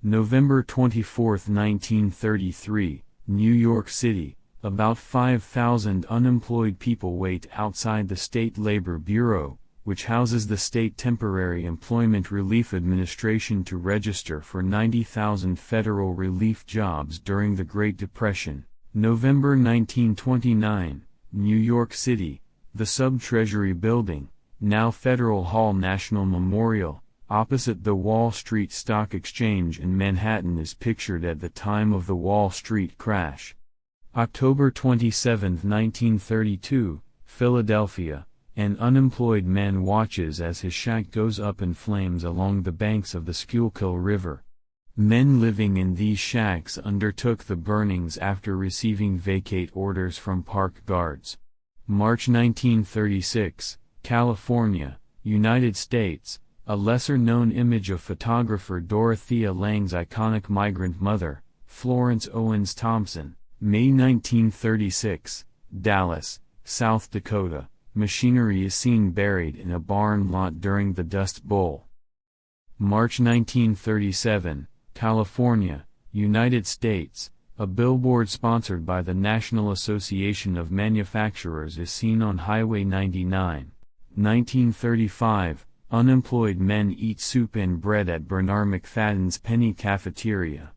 November 24, 1933, New York City. About 5,000 unemployed people wait outside the State Labor Bureau, which houses the State Temporary Employment Relief Administration, to register for 90,000 federal relief jobs during the Great Depression. November 1929, New York City. The Sub-Treasury Building, now Federal Hall National Memorial, opposite the Wall Street Stock Exchange in Manhattan, is pictured at the time of the Wall Street crash. October 27, 1932, Philadelphia. An unemployed man watches as his shack goes up in flames along the banks of the Schuylkill River. Men living in these shacks undertook the burnings after receiving vacate orders from park guards. March 1936, California, United States. A lesser-known image of photographer Dorothea Lange's iconic migrant mother, Florence Owens Thompson. May 1936, Dallas, South Dakota. Machinery is seen buried in a barn lot during the Dust Bowl. March 1937, California, United States. A billboard sponsored by the National Association of Manufacturers is seen on Highway 99. 1935, unemployed men eat soup and bread at Bernard McFadden's Penny Cafeteria.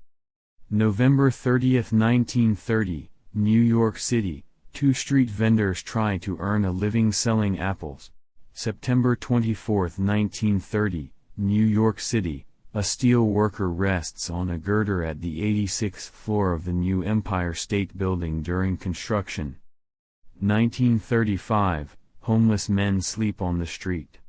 November 30, 1930, New York City. Two street vendors try to earn a living selling apples. September 24, 1930, New York City. A steel worker rests on a girder at the 86th floor of the new Empire State Building during construction. 1935, homeless men sleep on the street.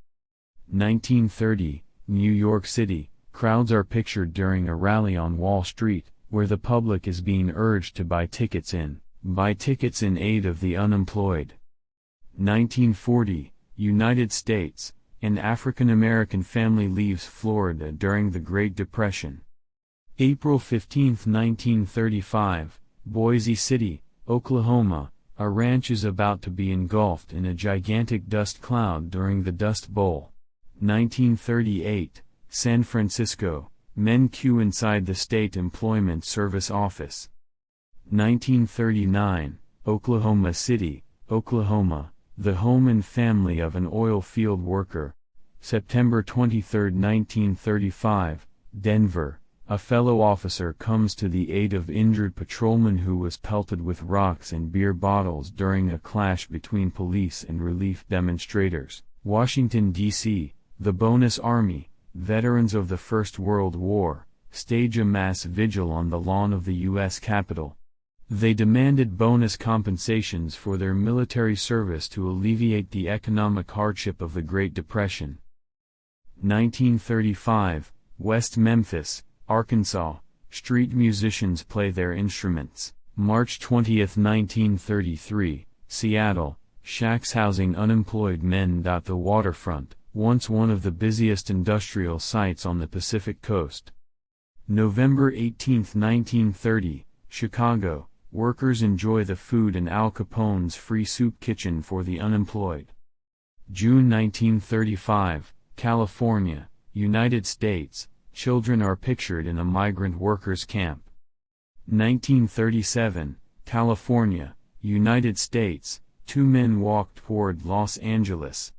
1930, New York City. Crowds are pictured during a rally on Wall Street, where the public is being urged to buy tickets in aid of the unemployed. 1940, United States. An African-American family leaves Florida during the Great Depression. April 15, 1935, Boise City, Oklahoma. A ranch is about to be engulfed in a gigantic dust cloud during the Dust Bowl. 1938, San Francisco. Men queue inside the State Employment Service office. 1939, Oklahoma City, Oklahoma. The home and family of an oil field worker. September 23, 1935, Denver. A fellow officer comes to the aid of injured patrolman who was pelted with rocks and beer bottles during a clash between police and relief demonstrators. Washington, D.C. The Bonus Army, veterans of the First World War, stage a mass vigil on the lawn of the U.S. Capitol. They demanded bonus compensations for their military service to alleviate the economic hardship of the Great Depression. 1935, West Memphis, Arkansas. Street musicians play their instruments. March 20, 1933, Seattle. Shacks housing unemployed men. The waterfront, once one of the busiest industrial sites on the Pacific coast. November 18, 1930, Chicago. Workers enjoy the food in Al Capone's free soup kitchen for the unemployed. June 1935, California, United States. Children are pictured in a migrant workers' camp. 1937, California, United States. Two men walk toward Los Angeles.